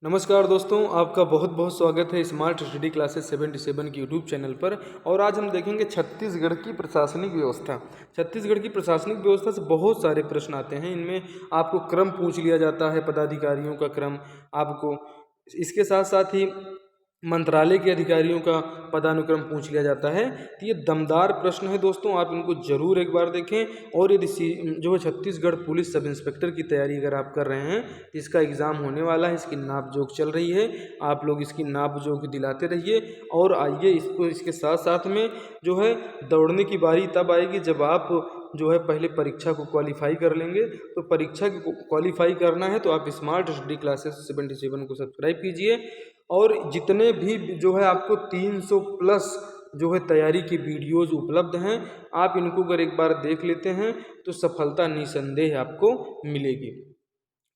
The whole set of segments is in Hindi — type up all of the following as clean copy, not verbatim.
नमस्कार दोस्तों, आपका बहुत बहुत स्वागत है स्मार्ट स्टडी क्लासेस 77 की यूट्यूब चैनल पर। और आज हम देखेंगे छत्तीसगढ़ की प्रशासनिक व्यवस्था। छत्तीसगढ़ की प्रशासनिक व्यवस्था से बहुत सारे प्रश्न आते हैं। इनमें आपको क्रम पूछ लिया जाता है, पदाधिकारियों का क्रम आपको, इसके साथ साथ ही मंत्रालय के अधिकारियों का पदानुक्रम पूछ लिया जाता है। तो ये दमदार प्रश्न है दोस्तों, आप इनको जरूर एक बार देखें। और यदि जो है छत्तीसगढ़ पुलिस सब इंस्पेक्टर की तैयारी अगर आप कर रहे हैं तो इसका एग्ज़ाम होने वाला है, इसकी नाप जोख चल रही है, आप लोग इसकी नाप जोख दिलाते रहिए। और आइए इसको, इसके साथ साथ में जो है दौड़ने की बारी तब आएगी जब आप जो है पहले परीक्षा को क्वालिफाई कर लेंगे। तो परीक्षा को क्वालिफाई करना है तो आप स्मार्ट स्टडी क्लासेस 77 को सब्सक्राइब कीजिए। और जितने भी जो है आपको 300 प्लस जो है तैयारी की वीडियोज़ उपलब्ध हैं, आप इनको अगर एक बार देख लेते हैं तो सफलता निसंदेह आपको मिलेगी।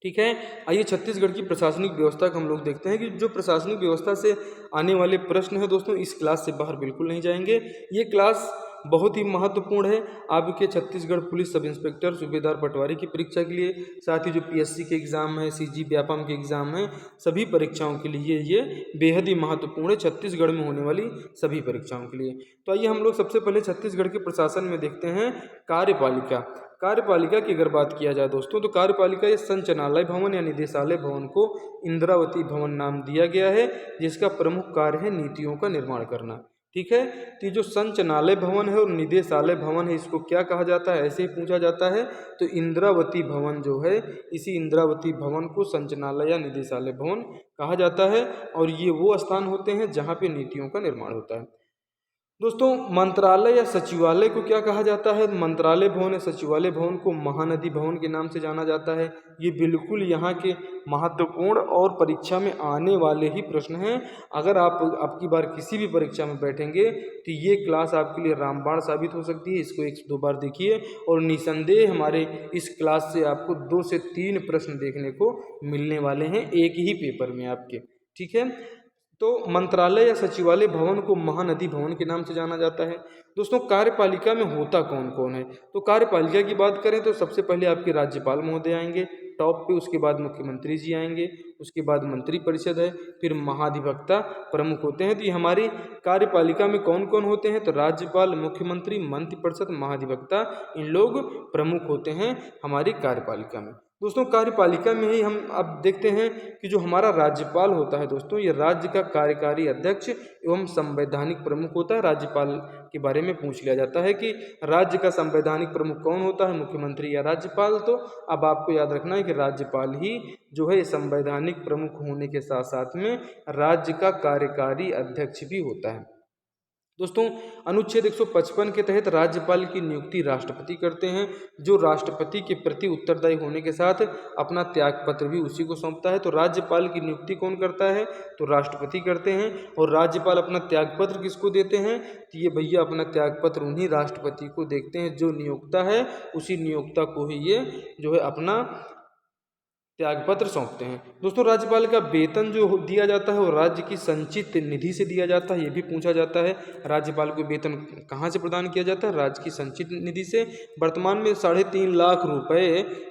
ठीक है, आइए छत्तीसगढ़ की प्रशासनिक व्यवस्था का हम लोग देखते हैं कि जो प्रशासनिक व्यवस्था से आने वाले प्रश्न हैं दोस्तों, इस क्लास से बाहर बिल्कुल नहीं जाएंगे। ये क्लास बहुत ही महत्वपूर्ण है आपके छत्तीसगढ़ पुलिस सब इंस्पेक्टर सूबेदार पटवारी की परीक्षा के लिए, साथ ही जो पीएससी के एग्ज़ाम है, सीजी व्यापम के एग्ज़ाम हैं, सभी परीक्षाओं के लिए ये बेहद ही महत्वपूर्ण है, छत्तीसगढ़ में होने वाली सभी परीक्षाओं के लिए। तो आइए हम लोग सबसे पहले छत्तीसगढ़ के प्रशासन में देखते हैं कार्यपालिका। कार्यपालिका की अगर बात किया जाए दोस्तों, तो कार्यपालिका ये संचालनालय भवन या निदेशालय भवन को इंदिरावती भवन नाम दिया गया है, जिसका प्रमुख कार्य है नीतियों का निर्माण करना। ठीक है, तो ये जो संचालनालय भवन है और निदेशालय भवन है, इसको क्या कहा जाता है, ऐसे ही पूछा जाता है। तो इंदिरावती भवन जो है, इसी इंदिरावती भवन को संचालनालय या निदेशालय भवन कहा जाता है। और ये वो स्थान होते हैं जहाँ पे नीतियों का निर्माण होता है। दोस्तों, मंत्रालय या सचिवालय को क्या कहा जाता है? मंत्रालय भवन या सचिवालय भवन को महानदी भवन के नाम से जाना जाता है। ये बिल्कुल यहाँ के महत्वपूर्ण और परीक्षा में आने वाले ही प्रश्न हैं। अगर आप आपकी बार किसी भी परीक्षा में बैठेंगे तो ये क्लास आपके लिए रामबाण साबित हो सकती है। इसको 1 से 2 बार देखिए और निसंदेह हमारे इस क्लास से आपको 2 से 3 प्रश्न देखने को मिलने वाले हैं एक ही पेपर में आपके। ठीक है, तो मंत्रालय या सचिवालय भवन को महानदी भवन के नाम से जाना जाता है। दोस्तों, कार्यपालिका में होता कौन कौन है? तो कार्यपालिका की बात करें तो सबसे पहले आपके राज्यपाल महोदय आएंगे टॉप पे, उसके बाद मुख्यमंत्री जी आएंगे, उसके बाद मंत्री परिषद है, फिर महाधिवक्ता प्रमुख होते हैं। तो ये हमारी कार्यपालिका में कौन कौन होते हैं? तो राज्यपाल, मुख्यमंत्री, मंत्री परिषद, महाधिवक्ता, इन लोग प्रमुख होते हैं हमारी कार्यपालिका में। दोस्तों, कार्यपालिका में ही हम अब देखते हैं कि जो हमारा राज्यपाल होता है दोस्तों, ये राज्य का कार्यकारी अध्यक्ष एवं संवैधानिक प्रमुख होता है। राज्यपाल के बारे में पूछ लिया जाता है कि राज्य का संवैधानिक प्रमुख कौन होता है, मुख्यमंत्री या राज्यपाल? तो अब आपको याद रखना है कि राज्यपाल ही जो है संवैधानिक प्रमुख होने के साथ साथ में राज्य का कार्यकारी अध्यक्ष भी होता है। दोस्तों, अनुच्छेद 155 के तहत राज्यपाल की नियुक्ति राष्ट्रपति करते हैं, जो राष्ट्रपति के प्रति उत्तरदायी होने के साथ अपना त्यागपत्र भी उसी को सौंपता है। तो राज्यपाल की नियुक्ति कौन करता है? तो राष्ट्रपति करते हैं। और राज्यपाल अपना त्यागपत्र किसको देते हैं? तो ये भैया अपना त्यागपत्र उन्हीं राष्ट्रपति को देखते हैं, जो नियोक्ता है उसी नियोक्ता को ही ये जो है अपना त्यागपत्र सौंपते हैं। दोस्तों, राज्यपाल का वेतन जो दिया जाता है वो राज्य की संचित निधि से दिया जाता है। ये भी पूछा जाता है, राज्यपाल को वेतन कहाँ से प्रदान किया जाता है? राज्य की संचित निधि से। वर्तमान में 3.5 लाख रुपए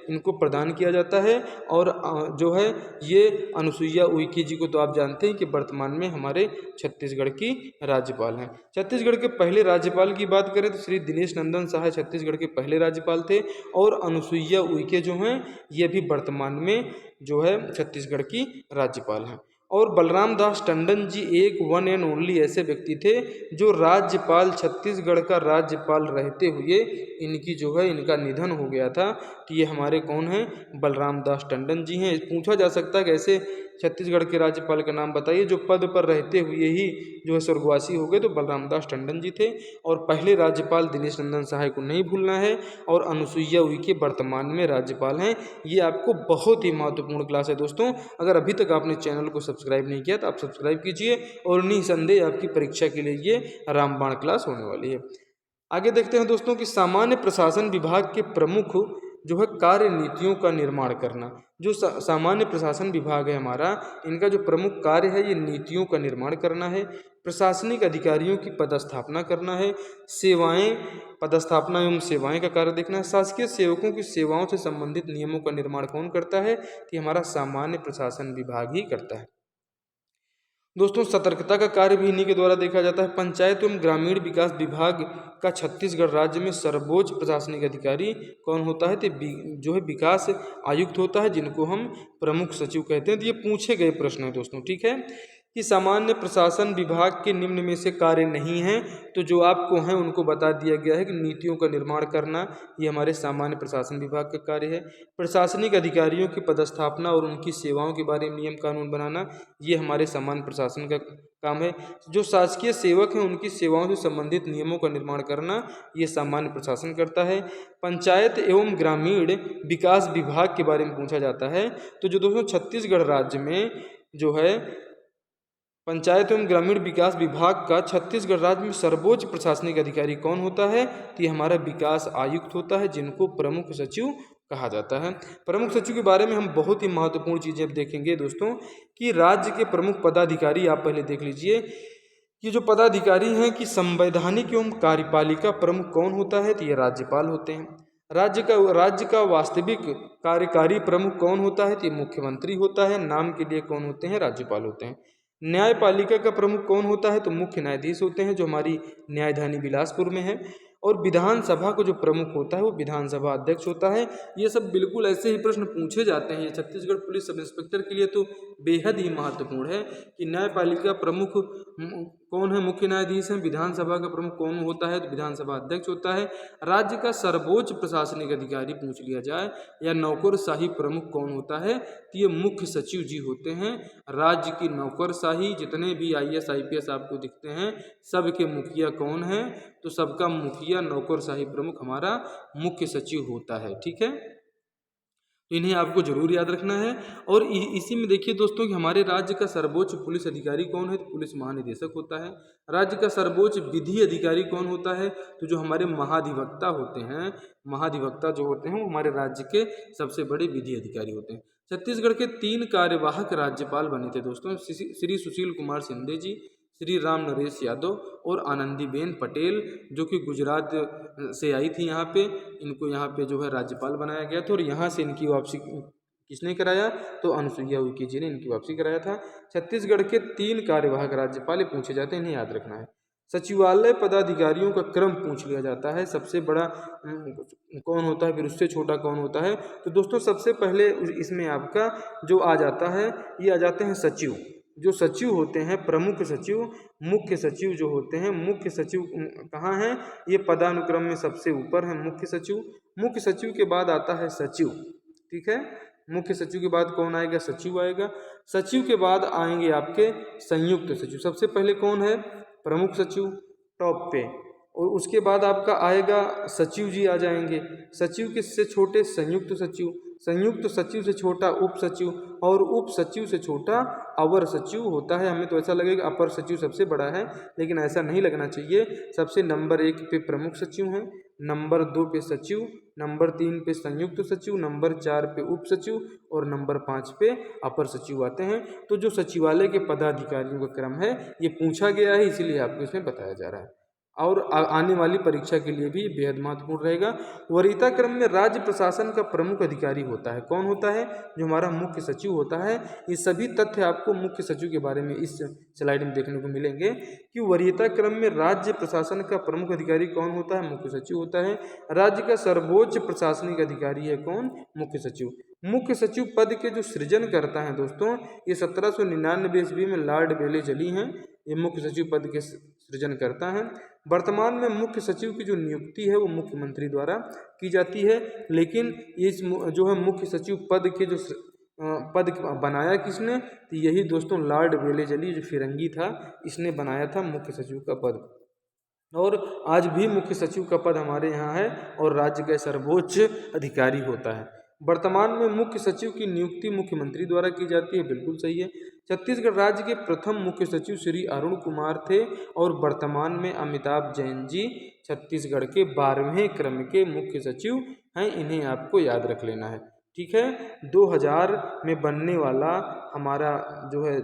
इनको प्रदान किया जाता है। और जो है ये अनुसुईया उइके जी को तो आप जानते हैं कि वर्तमान में हमारे छत्तीसगढ़ की राज्यपाल हैं। छत्तीसगढ़ के पहले राज्यपाल की बात करें तो श्री दिनेश नंदन सहाय छत्तीसगढ़ के पहले राज्यपाल थे। और अनुसुईया उइके जो हैं ये भी वर्तमान में जो है छत्तीसगढ़ की राज्यपाल हैं। और बलराम दास टंडन जी एक वन एंड ओनली ऐसे व्यक्ति थे जो राज्यपाल, छत्तीसगढ़ का राज्यपाल रहते हुए इनकी जो है इनका निधन हो गया था। तो ये हमारे कौन हैं? बलराम दास टंडन जी हैं। पूछा जा सकता है कि ऐसे छत्तीसगढ़ के राज्यपाल का नाम बताइए जो पद पर रहते हुए ही जो है स्वर्गवासी हो गए। तो बलराम दास टंडन जी थे। और पहले राज्यपाल दिनेश नंदन सहाय को नहीं भूलना है। और अनुसुईया उइके वर्तमान में राज्यपाल हैं। ये आपको बहुत ही महत्वपूर्ण क्लास है दोस्तों। अगर अभी तक आपने चैनल को सब्सक्राइब नहीं किया तो आप सब्सक्राइब कीजिए और निसंदेह आपकी परीक्षा के लिए ये रामबाण क्लास होने वाली है। आगे देखते हैं दोस्तों कि सामान्य प्रशासन विभाग के प्रमुख जो है कार्य नीतियों का निर्माण करना। जो सामान्य प्रशासन विभाग है हमारा, इनका जो प्रमुख कार्य है ये नीतियों का निर्माण करना है, प्रशासनिक अधिकारियों की पदस्थापना करना है, सेवाएं पदस्थापना एवं सेवाएं का कार्य देखना है। शासकीय सेवकों की सेवाओं से संबंधित नियमों का निर्माण कौन करता है? कि हमारा सामान्य प्रशासन विभाग ही करता है। दोस्तों सतर्कता का कार्य भी इन्हीं के द्वारा देखा जाता है। पंचायत एवं ग्रामीण विकास विभाग का छत्तीसगढ़ राज्य में सर्वोच्च प्रशासनिक अधिकारी कौन होता है? तो जो है विकास आयुक्त होता है, जिनको हम प्रमुख सचिव कहते हैं। तो ये पूछे गए प्रश्न है दोस्तों, ठीक है। कि सामान्य प्रशासन विभाग के निम्न में से कार्य नहीं है, तो जो आपको हैं उनको बता दिया गया है कि नीतियों का निर्माण करना ये हमारे सामान्य प्रशासन विभाग का कार्य है। प्रशासनिक अधिकारियों की पदस्थापना और उनकी सेवाओं के बारे में नियम कानून बनाना ये हमारे सामान्य प्रशासन का काम है। जो शासकीय सेवक हैं उनकी सेवाओं से संबंधित नियमों का निर्माण करना ये सामान्य प्रशासन करता है। पंचायत एवं ग्रामीण विकास विभाग के बारे में पूछा जाता है, तो जो दोस्तों छत्तीसगढ़ राज्य में जो है पंचायत एवं ग्रामीण विकास विभाग का छत्तीसगढ़ राज्य में सर्वोच्च प्रशासनिक अधिकारी कौन होता है? तो ये हमारा विकास आयुक्त होता है, जिनको प्रमुख सचिव कहा जाता है। प्रमुख सचिव के बारे में हम बहुत ही महत्वपूर्ण चीजें अब देखेंगे दोस्तों, कि राज्य के प्रमुख पदाधिकारी आप पहले देख लीजिए कि जो पदाधिकारी हैं कि संवैधानिक एवं कार्यपालिका प्रमुख कौन होता है? तो ये राज्यपाल होते हैं। राज्य का वास्तविक कार्यकारी प्रमुख कौन होता है? तो ये मुख्यमंत्री होता है। नाम के लिए कौन होते हैं? राज्यपाल होते हैं। न्यायपालिका का प्रमुख कौन होता है? तो मुख्य न्यायाधीश होते हैं, जो हमारी न्यायधानी बिलासपुर में है। और विधानसभा को जो प्रमुख होता है वो विधानसभा अध्यक्ष होता है। ये सब बिल्कुल ऐसे ही प्रश्न पूछे जाते हैं। ये छत्तीसगढ़ पुलिस सब इंस्पेक्टर के लिए तो बेहद ही महत्वपूर्ण है कि न्यायपालिका प्रमुख कौन है? मुख्य न्यायाधीश हैं। विधानसभा का प्रमुख कौन होता है? तो विधानसभा अध्यक्ष होता है। राज्य का सर्वोच्च प्रशासनिक अधिकारी पूछ लिया जाए या नौकरशाही प्रमुख कौन होता है? तो ये मुख्य सचिव जी होते हैं। राज्य की नौकरशाही जितने भी IAS IPS आपको दिखते हैं सबके मुखिया कौन है? तो सबका मुखिया नौकरशाही प्रमुख हमारा मुख्य सचिव होता है, ठीक है। इन्हें आपको जरूर याद रखना है। और इसी में देखिए दोस्तों कि हमारे राज्य का सर्वोच्च पुलिस अधिकारी कौन है? तो पुलिस महानिदेशक होता है। राज्य का सर्वोच्च विधि अधिकारी कौन होता है? तो जो हमारे महाधिवक्ता होते हैं, महाधिवक्ता जो होते हैं वो हमारे राज्य के सबसे बड़े विधि अधिकारी होते हैं। छत्तीसगढ़ के 3 कार्यवाहक राज्यपाल बने थे दोस्तों, श्री सुशील कुमार शिंदे जी, श्री राम नरेश यादव और आनंदीबेन पटेल, जो कि गुजरात से आई थी यहाँ पे। इनको यहाँ पे जो है राज्यपाल बनाया गया था और यहाँ से इनकी वापसी किसने कराया? तो अनुसुईया उइके जी ने इनकी वापसी कराया था। छत्तीसगढ़ के 3 कार्यवाहक राज्यपाल पूछे जाते हैं, इन्हें याद रखना है। सचिवालय पदाधिकारियों का क्रम पूछ लिया जाता है। सबसे बड़ा कौन होता है, फिर उससे छोटा कौन होता है? तो दोस्तों सबसे पहले इसमें आपका जो आ जाता है, ये आ जाते हैं सचिव। जो सचिव होते हैं प्रमुख सचिव, मुख्य सचिव जो होते हैं, मुख्य सचिव कहाँ हैं? ये पदानुक्रम में सबसे ऊपर है मुख्य सचिव। मुख्य सचिव के बाद आता है सचिव, ठीक है। मुख्य सचिव के बाद कौन आएगा? सचिव आएगा। सचिव के बाद आएंगे आपके संयुक्त सचिव। सबसे पहले कौन है? प्रमुख सचिव टॉप पे, और उसके बाद आपका आएगा सचिव जी आ जाएंगे। सचिव के से छोटे संयुक्त सचिव, संयुक्त सचिव से छोटा उप सचिव, और उप सचिव से छोटा अवर सचिव होता है। हमें तो ऐसा लगेगा अपर सचिव सबसे बड़ा है, लेकिन ऐसा नहीं लगना चाहिए। सबसे नंबर 1 पे प्रमुख सचिव हैं, नंबर 2 पे सचिव, नंबर 3 पे संयुक्त सचिव, नंबर 4 पे उप सचिव और नंबर 5 पे अपर सचिव आते हैं। तो जो सचिवालय के पदाधिकारियों का क्रम है ये पूछा गया है, इसीलिए आपको इसमें बताया जा रहा है और आने वाली परीक्षा के लिए भी बेहद महत्वपूर्ण रहेगा। वरीयता क्रम में राज्य प्रशासन का प्रमुख अधिकारी होता है। कौन होता है? जो हमारा मुख्य सचिव होता है। ये सभी तथ्य आपको मुख्य सचिव के बारे में इस स्लाइड में देखने को मिलेंगे कि वरीयता क्रम में राज्य प्रशासन का प्रमुख अधिकारी कौन होता है? मुख्य सचिव होता है। राज्य का सर्वोच्च प्रशासनिक अधिकारी है कौन? मुख्य सचिव। मुख्य सचिव पद के जो सृजन करता है दोस्तों, ये 1799 ईस्वी में लॉर्ड बेले जली हैं। ये मुख्य सचिव पद के सृजन करता है। वर्तमान में मुख्य सचिव की जो नियुक्ति है वो मुख्यमंत्री द्वारा की जाती है, लेकिन इस जो है मुख्य सचिव पद के जो पद बनाया किसने? तो यही दोस्तों लॉर्ड वेलेजली जो फिरंगी था, इसने बनाया था मुख्य सचिव का पद। और आज भी मुख्य सचिव का पद हमारे यहाँ है और राज्य का सर्वोच्च अधिकारी होता है। वर्तमान में मुख्य सचिव की नियुक्ति मुख्यमंत्री द्वारा की जाती है, बिल्कुल सही है। छत्तीसगढ़ राज्य के प्रथम मुख्य सचिव श्री अरुण कुमार थे और वर्तमान में अमिताभ जैन जी छत्तीसगढ़ के 12वें क्रम के मुख्य सचिव हैं, इन्हें आपको याद रख लेना है। ठीक है, 2000 में बनने वाला हमारा जो है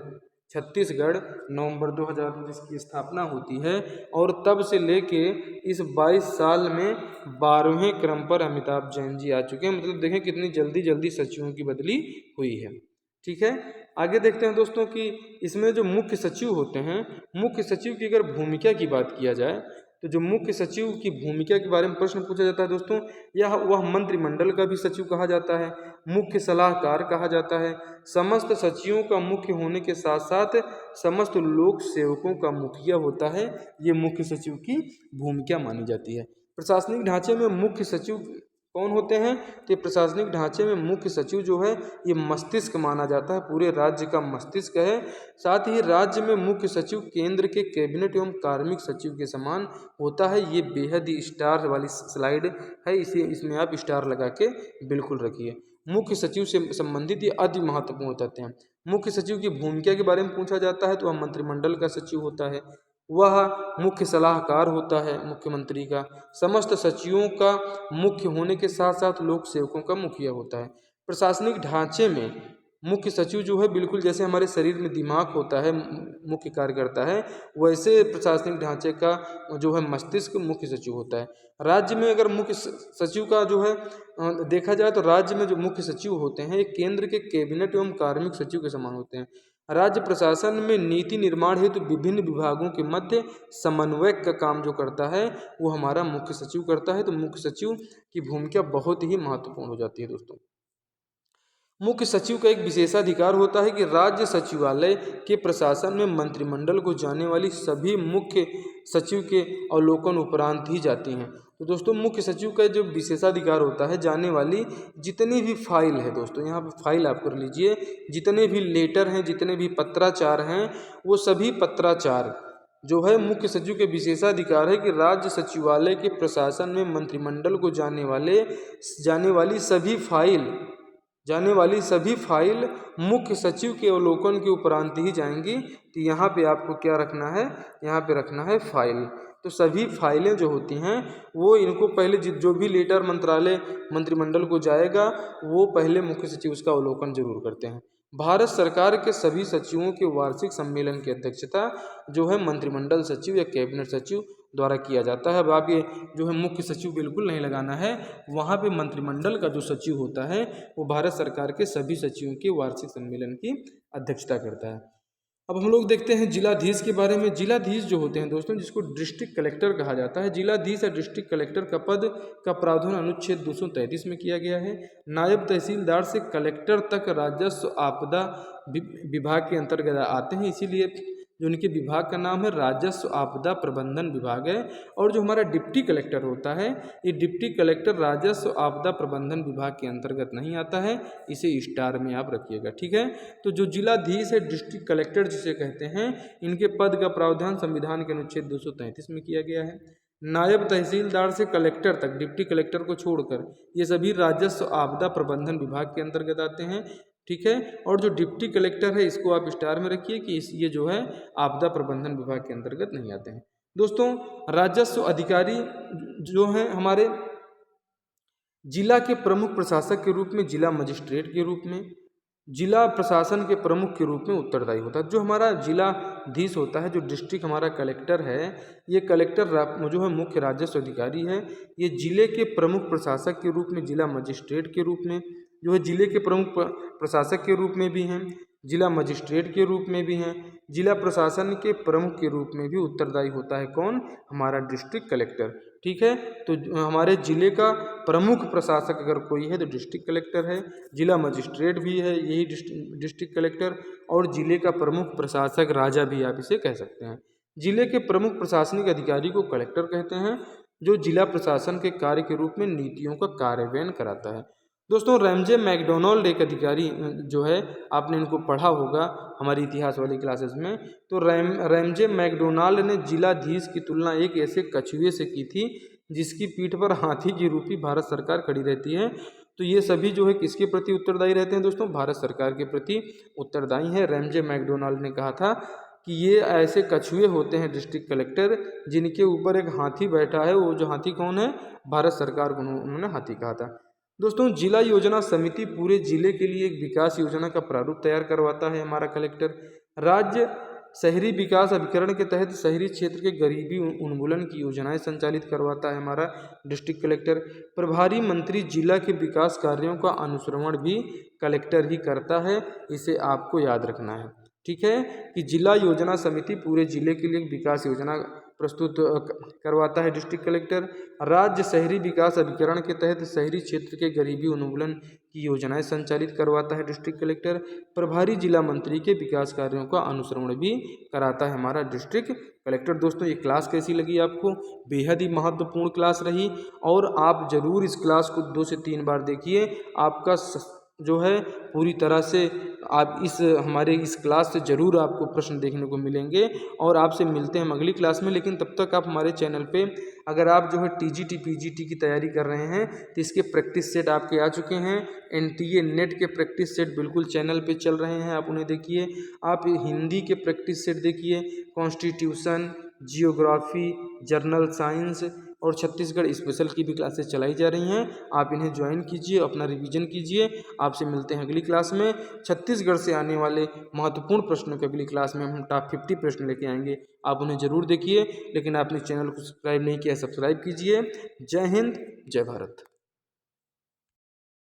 छत्तीसगढ़, नवंबर 2000 में जिसकी स्थापना होती है, और तब से लेके इस 22 साल में 12वें क्रम पर अमिताभ जैन जी आ चुके हैं। मतलब देखें कितनी जल्दी जल्दी सचिवों की बदली हुई है। ठीक है, आगे देखते हैं दोस्तों कि इसमें जो मुख्य सचिव होते हैं, मुख्य सचिव की अगर भूमिका की बात किया जाए तो जो मुख्य सचिव की भूमिका के बारे में प्रश्न पूछा जाता है दोस्तों, यह वह मंत्रिमंडल का भी सचिव कहा जाता है, मुख्य सलाहकार कहा जाता है, समस्त सचिवों का मुख्य होने के साथ साथ समस्त लोक सेवकों का मुखिया होता है। ये मुख्य सचिव की भूमिका मानी जाती है। प्रशासनिक ढांचे में मुख्य सचिव कौन होते हैं? तो प्रशासनिक ढांचे में मुख्य सचिव जो है ये मस्तिष्क माना जाता है, पूरे राज्य का मस्तिष्क है। साथ ही राज्य में मुख्य सचिव केंद्र के कैबिनेट एवं कार्मिक सचिव के समान होता है। ये बेहद ही स्टार वाली स्लाइड है, इसे इसमें आप स्टार लगा के बिल्कुल रखिए। मुख्य सचिव से संबंधित ये अति महत्वपूर्ण तथ्य हैं। मुख्य सचिव की भूमिका के बारे में पूछा जाता है तो वह मंत्रिमंडल का सचिव होता है, वह मुख्य सलाहकार होता है मुख्यमंत्री का, समस्त सचिवों का मुख्य होने के साथ साथ लोक सेवकों का मुखिया होता है। प्रशासनिक ढांचे में मुख्य सचिव जो है बिल्कुल जैसे हमारे शरीर में दिमाग होता है, मुख्य कार्य करता है, वैसे प्रशासनिक ढांचे का जो है मस्तिष्क मुख्य सचिव होता है। राज्य में अगर मुख्य सचिव का जो है देखा जाए तो राज्य में जो मुख्य सचिव होते हैं एक केंद्र के कैबिनेट एवं कार्मिक सचिव के समान होते हैं। राज्य प्रशासन में नीति निर्माण हेतु विभिन्न विभागों के मध्य समन्वय का काम जो करता है वो हमारा मुख्य सचिव करता है। तो मुख्य सचिव की भूमिका बहुत ही महत्वपूर्ण हो जाती है दोस्तों। मुख्य सचिव का एक विशेषाधिकार होता है कि राज्य सचिवालय के प्रशासन में मंत्रिमंडल को जाने वाली सभी मुख्य सचिव के अवलोकन उपरांत ही जाती हैं। तो दोस्तों मुख्य सचिव का जो विशेषाधिकार होता है, जाने वाली जितनी भी फाइल है दोस्तों, यहाँ पे फाइल आप कर लीजिए, जितने भी लेटर हैं, जितने भी पत्राचार हैं, वो सभी पत्राचार जो है मुख्य सचिव के विशेषाधिकार है कि राज्य सचिवालय के प्रशासन में मंत्रिमंडल को जाने वाली सभी फाइल मुख्य सचिव के अवलोकन के उपरांत ही जाएंगी। तो यहाँ पे आपको क्या रखना है? यहाँ पे रखना है फाइल। तो सभी फाइलें जो होती हैं वो इनको पहले जो भी लेटर मंत्रिमंडल को जाएगा वो पहले मुख्य सचिव उसका अवलोकन जरूर करते हैं। भारत सरकार के सभी सचिवों के वार्षिक सम्मेलन की अध्यक्षता जो है मंत्रिमंडल सचिव या कैबिनेट सचिव द्वारा किया जाता है। अब आप ये जो है मुख्य सचिव बिल्कुल नहीं लगाना है, वहाँ पे मंत्रिमंडल का जो सचिव होता है वो भारत सरकार के सभी सचिवों के वार्षिक सम्मेलन की अध्यक्षता करता है। अब हम लोग देखते हैं जिलाधीश के बारे में। जिलाधीश जो होते हैं दोस्तों, जिसको डिस्ट्रिक्ट कलेक्टर कहा जाता है, जिलाधीश या डिस्ट्रिक्ट कलेक्टर का पद का प्रावधान अनुच्छेद 233 में किया गया है। नायब तहसीलदार से कलेक्टर तक राजस्व आपदा विभाग के अंतर्गत आते हैं, इसीलिए जो उनके विभाग का नाम है राजस्व आपदा प्रबंधन विभाग है। और जो हमारा डिप्टी कलेक्टर होता है, ये डिप्टी कलेक्टर राजस्व आपदा प्रबंधन विभाग के अंतर्गत नहीं आता है, इसे स्टार में आप रखिएगा। ठीक है, तो जो जिलाधीश है, डिस्ट्रिक्ट कलेक्टर जिसे कहते हैं, इनके पद का प्रावधान संविधान के अनुच्छेद 233 में किया गया है। नायब तहसीलदार से कलेक्टर तक, डिप्टी कलेक्टर को छोड़कर, ये सभी राजस्व आपदा प्रबंधन विभाग के अंतर्गत आते हैं। ठीक है, और जो डिप्टी कलेक्टर है इसको आप स्टार में रखिए कि ये जो है आपदा प्रबंधन विभाग के अंतर्गत नहीं आते हैं। दोस्तों राजस्व अधिकारी जो हैं हमारे जिला के प्रमुख प्रशासक के रूप में, जिला मजिस्ट्रेट के रूप में, जिला प्रशासन के प्रमुख के रूप में उत्तरदायी होता है। जो हमारा जिलाधीश होता है, जो डिस्ट्रिक्ट हमारा कलेक्टर है, ये कलेक्टर जो है मुख्य राजस्व अधिकारी है। ये जिले के प्रमुख प्रशासक के रूप में, जिला मजिस्ट्रेट के रूप में जो है, जिले के प्रमुख प्रशासक के रूप में भी हैं, जिला मजिस्ट्रेट के रूप में भी हैं, जिला प्रशासन के प्रमुख के रूप में भी उत्तरदायी होता है। कौन? हमारा डिस्ट्रिक्ट कलेक्टर। ठीक है, तो हमारे जिले का प्रमुख प्रशासक अगर कोई है तो डिस्ट्रिक्ट कलेक्टर है, जिला मजिस्ट्रेट भी है यही डिस्ट्रिक्ट कलेक्टर, और जिले का प्रमुख प्रशासक राजा भी आप इसे कह सकते हैं। जिले के प्रमुख प्रशासनिक अधिकारी को कलेक्टर कहते हैं, जो जिला प्रशासन के कार्य के रूप में नीतियों का कार्यान्वयन कराता है। दोस्तों रैमजे मैकडोनाल्ड एक अधिकारी जो है, आपने इनको पढ़ा होगा हमारी इतिहास वाली क्लासेस में। तो रैमजे मैकडोनाल्ड ने जिलाधीश की तुलना एक ऐसे कछुए से की थी जिसकी पीठ पर हाथी की रूपी भारत सरकार खड़ी रहती है। तो ये सभी जो है किसके प्रति उत्तरदायी रहते हैं दोस्तों? भारत सरकार के प्रति उत्तरदायी है। रैमजे मैकडोनाल्ड ने कहा था कि ये ऐसे कछुए होते हैं डिस्ट्रिक्ट कलेक्टर जिनके ऊपर एक हाथी बैठा है। वो जो हाथी कौन है? भारत सरकार को उन्होंने हाथी कहा था। दोस्तों, जिला योजना समिति पूरे जिले के लिए एक विकास योजना का प्रारूप तैयार करवाता है हमारा कलेक्टर। राज्य शहरी विकास अभिकरण के तहत शहरी क्षेत्र के गरीबी उन्मूलन की योजनाएं संचालित करवाता है हमारा डिस्ट्रिक्ट कलेक्टर। प्रभारी मंत्री जिला के विकास कार्यों का अनुश्रवण भी कलेक्टर ही करता है, इसे आपको याद रखना है। ठीक है, कि जिला योजना समिति पूरे जिले के लिए विकास योजना प्रस्तुत करवाता है डिस्ट्रिक्ट कलेक्टर। राज्य शहरी विकास अभिकरण के तहत शहरी क्षेत्र के गरीबी उन्मूलन की योजनाएं संचालित करवाता है डिस्ट्रिक्ट कलेक्टर। प्रभारी जिला मंत्री के विकास कार्यों का अनुश्रवण भी कराता है हमारा डिस्ट्रिक्ट कलेक्टर। दोस्तों, ये क्लास कैसी लगी आपको? बेहद ही महत्वपूर्ण क्लास रही और आप जरूर इस क्लास को 2 से 3 बार देखिए। आपका जो है पूरी तरह से आप हमारे इस क्लास से ज़रूर आपको प्रश्न देखने को मिलेंगे और आपसे मिलते हैं हम अगली क्लास में। लेकिन तब तक आप हमारे चैनल पे अगर आप जो है टीजीटी पीजीटी की तैयारी कर रहे हैं तो इसके प्रैक्टिस सेट आपके आ चुके हैं। एनटीए नेट के प्रैक्टिस सेट बिल्कुल चैनल पे चल रहे हैं, आप उन्हें देखिए। आप हिंदी के प्रैक्टिस सेट देखिए, कॉन्स्टिट्यूशन, जियोग्राफी, जर्नल साइंस और छत्तीसगढ़ स्पेशल की भी क्लासेस चलाई जा रही हैं। आप इन्हें ज्वाइन कीजिए, अपना रिवीजन कीजिए। आपसे मिलते हैं अगली क्लास में। छत्तीसगढ़ से आने वाले महत्वपूर्ण प्रश्नों की अगली क्लास में हम टॉप 50 प्रश्न लेके आएंगे, आप उन्हें जरूर देखिए। लेकिन आपने चैनल को सब्सक्राइब नहीं किया, सब्सक्राइब कीजिए। जय हिंद, जय भारत।